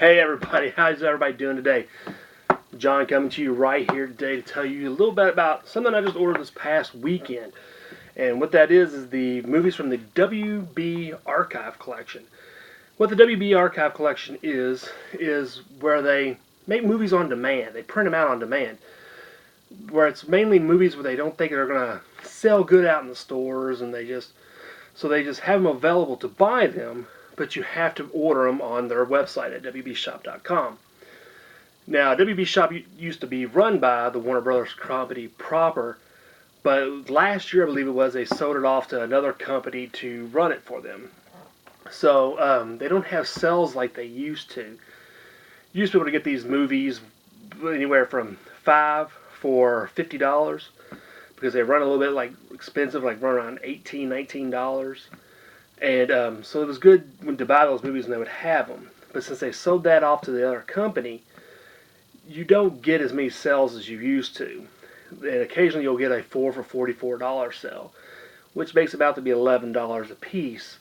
Hey everybody, how's everybody doing today? John coming to you right here today to tell you a little bit about something I just ordered this past weekend. And what that is the movies from the WB Archive Collection. What the WB Archive Collection is where they make movies on demand. They print them out on demand. Where it's mainly movies where they don't think they're going to sell good out in the stores, and they just have them available to buy them, but you have to order them on their website at wbshop.com. Now, WB Shop used to be run by the Warner Brothers company proper, but last year, I believe it was, they sold it off to another company to run it for them. So they don't have sales like they used to. You used to be able to get these movies anywhere from $5 for $50 because they run a little bit like expensive, like run around $18, $19. And so it was good to buy those movies and they would have them. But since they sold that off to the other company, you don't get as many sales as you used to. And occasionally you'll get a 4 for $44 sale, which makes about to be $11 a piece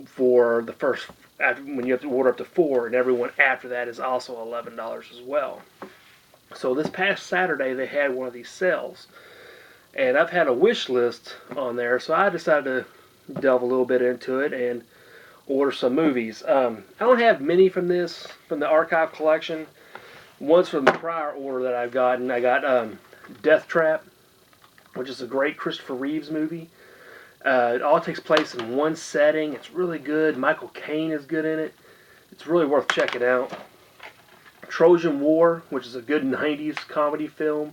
for the first, when you have to order up to 4, and everyone after that is also $11 as well. So this past Saturday they had one of these sales, and I've had a wish list on there, so I decided to delve a little bit into it and order some movies. I don't have many from the archive collection. One's from the prior order that I've gotten. I got Death Trap, which is a great Christopher Reeves movie. It all takes place in one setting. It's really good. Michael Caine is good in it. It's really worth checking out. Trojan War, which is a good 90s comedy film,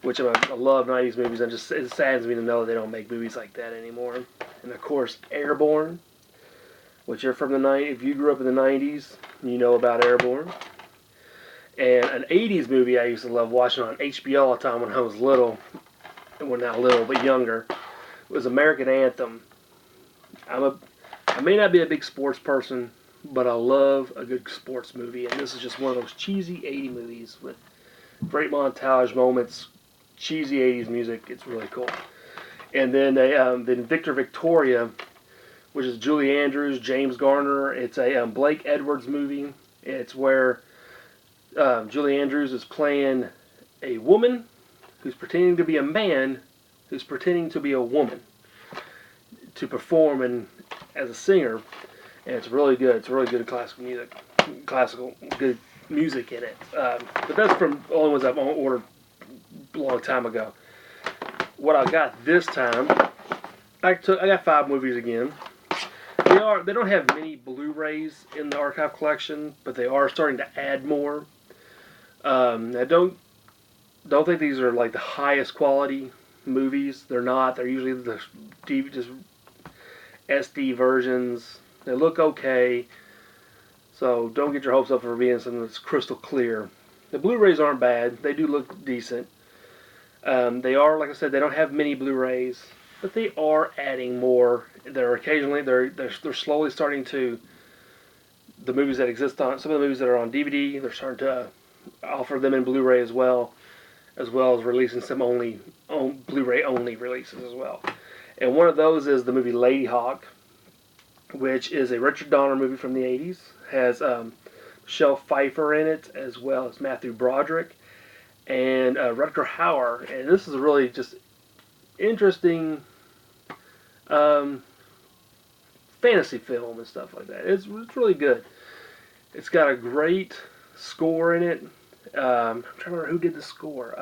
which I love 90s movies. It saddens me to know they don't make movies like that anymore. And of course, Airborne, which are from the 90s. If you grew up in the 90s, you know about Airborne. And an 80s movie I used to love watching on HBO all the time when I was little. Well, not little, but younger. It was American Anthem. I may not be a big sports person, but I love a good sports movie. And this is just one of those cheesy 80s movies with great montage moments, cheesy 80s music. It's really cool. And then Victor Victoria, which is Julie Andrews, James Garner. It's a Blake Edwards movie. It's where Julie Andrews is playing a woman who's pretending to be a man who's pretending to be a woman to perform as a singer, and it's really good. It's really good classical good music in it. But that's from the only ones I've ordered a long time ago. What I got this time, I got 5 movies again. They don't have many Blu-rays in the archive collection, but they are starting to add more. I don't think these are like the highest quality movies. They're not. They're usually the just SD versions. They look okay, so don't get your hopes up for being something that's crystal clear. The Blu-rays aren't bad. They do look decent. They are, like I said, they don't have many Blu-rays, but they are adding more. They're slowly starting to, the movies that exist on, some of the movies that are on DVD, they're starting to offer them in Blu-ray as well as releasing some Blu-ray only releases as well. And one of those is the movie Ladyhawke, which is a Richard Donner movie from the 80s. Has Michelle Pfeiffer in it, as well as Matthew Broderick and Rutger Hauer. And this is a really just interesting fantasy film and stuff like that. It's really good. It's got a great score in it. I'm trying to remember who did the score.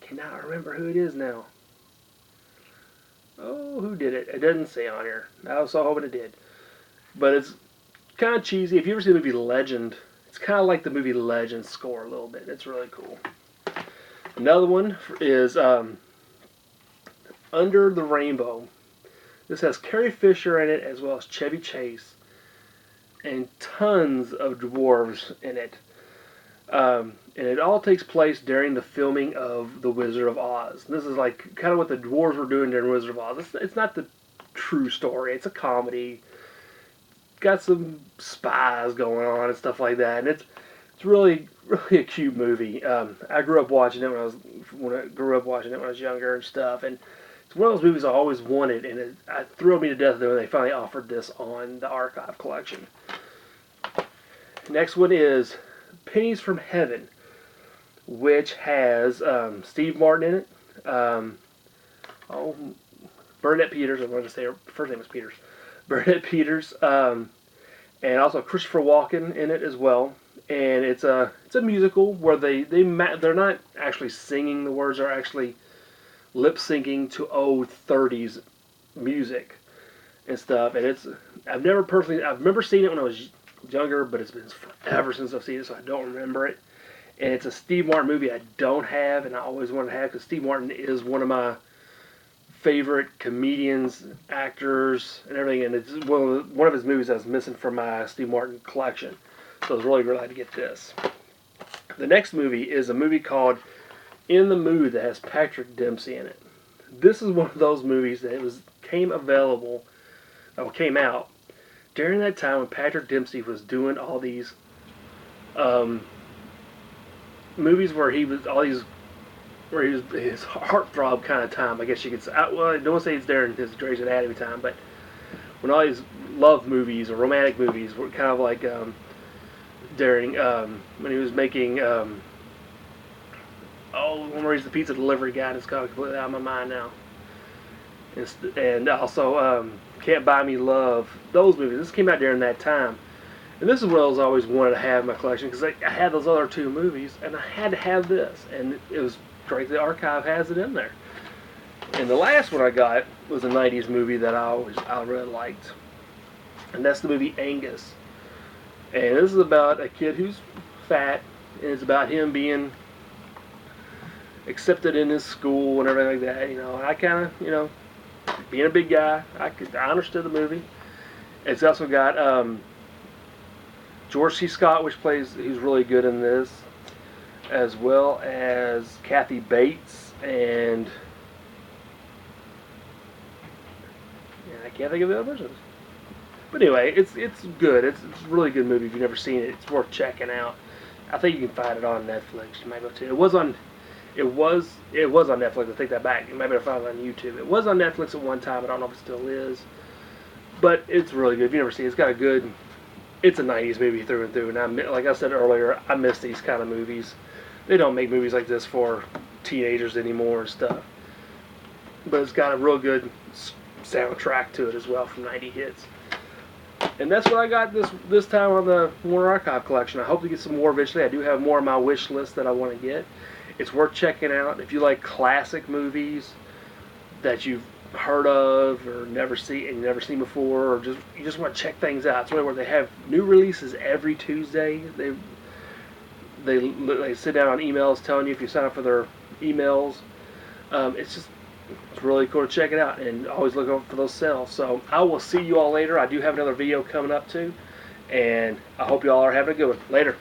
Cannot remember who it is now. Oh, who did it? It doesn't say on here. I was so hoping it did. But it's kind of cheesy. If you ever see the movie Legend, it's kind of like the movie Legend score a little bit. It's really cool. Another one is Under the Rainbow. This has Carrie Fisher in it as well as Chevy Chase and tons of dwarves in it. And it all takes place during the filming of The Wizard of Oz. This is like kind of what the dwarves were doing during Wizard of Oz. It's not the true story. It's a comedy. Got some spies going on and stuff like that. And it's really a cute movie. I grew up watching it when I was younger and stuff. And it's one of those movies I always wanted, and it thrilled me to death when they finally offered this on the archive collection. Next one is Pennies from Heaven, which has Steve Martin in it. Burnett Peters. I wanted to say her first name was Peters. Burnett Peters, and also Christopher Walken in it as well. And it's a musical where they're not actually singing the words; they're actually lip syncing to old 30s music and stuff. And I've remember seeing it when I was younger, but it's been forever since I've seen it, so I don't remember it. And it's a Steve Martin movie I don't have, and I always wanted to have, because Steve Martin is one of my favorite comedians, actors, and everything. And it's one of his movies I was missing from my Steve Martin collection. So I was really glad to get this. The next movie is a movie called In the Mood that has Patrick Dempsey in it. This is one of those movies that came out during that time when Patrick Dempsey was doing all these movies where he was his heartthrob kind of time, I guess you could say. Well, I don't say it's during his Grey's Anatomy time, but when all these love movies or romantic movies were kind of like during when he was making one where he's the pizza delivery guy, and it's kind of completely out of my mind now. And also Can't Buy Me Love. Those movies. This came out during that time. And this is what I always wanted to have in my collection, because I had those other two movies, and I had to have this. And it was great the archive has it in there. And the last one I got was a 90s movie that I really liked. And that's the movie Angus. And this is about a kid who's fat, and it's about him being accepted in his school and everything like that. And I kind of, being a big guy, I understood the movie. It's also got George C. Scott, who's really good in this, as well as Kathy Bates, and I can't think of the other persons. But anyway, it's good. It's a really good movie. If you've never seen it, it's worth checking out. I think you can find it on Netflix. You might go to it. It was on Netflix. I take that back. You might be able to find it on YouTube. It was on Netflix at one time. I don't know if it still is. But it's really good. If you've never seen it, it's a 90s movie through and through. And like I said earlier, I miss these kind of movies. They don't make movies like this for teenagers anymore and stuff. But it's got a real good soundtrack to it as well from 90 hits. And that's what I got this time on the Warner Archive collection. I hope to get some more eventually. I do have more on my wish list that I want to get. It's worth checking out if you like classic movies that you've heard of or never seen before, or you just want to check things out. It's really where they have new releases every Tuesday. They sit down on emails telling you if you sign up for their emails. It's really cool to check it out, and always look over for those sales. So I will see you all later. I do have another video coming up too, and I hope you all are having a good one. Later.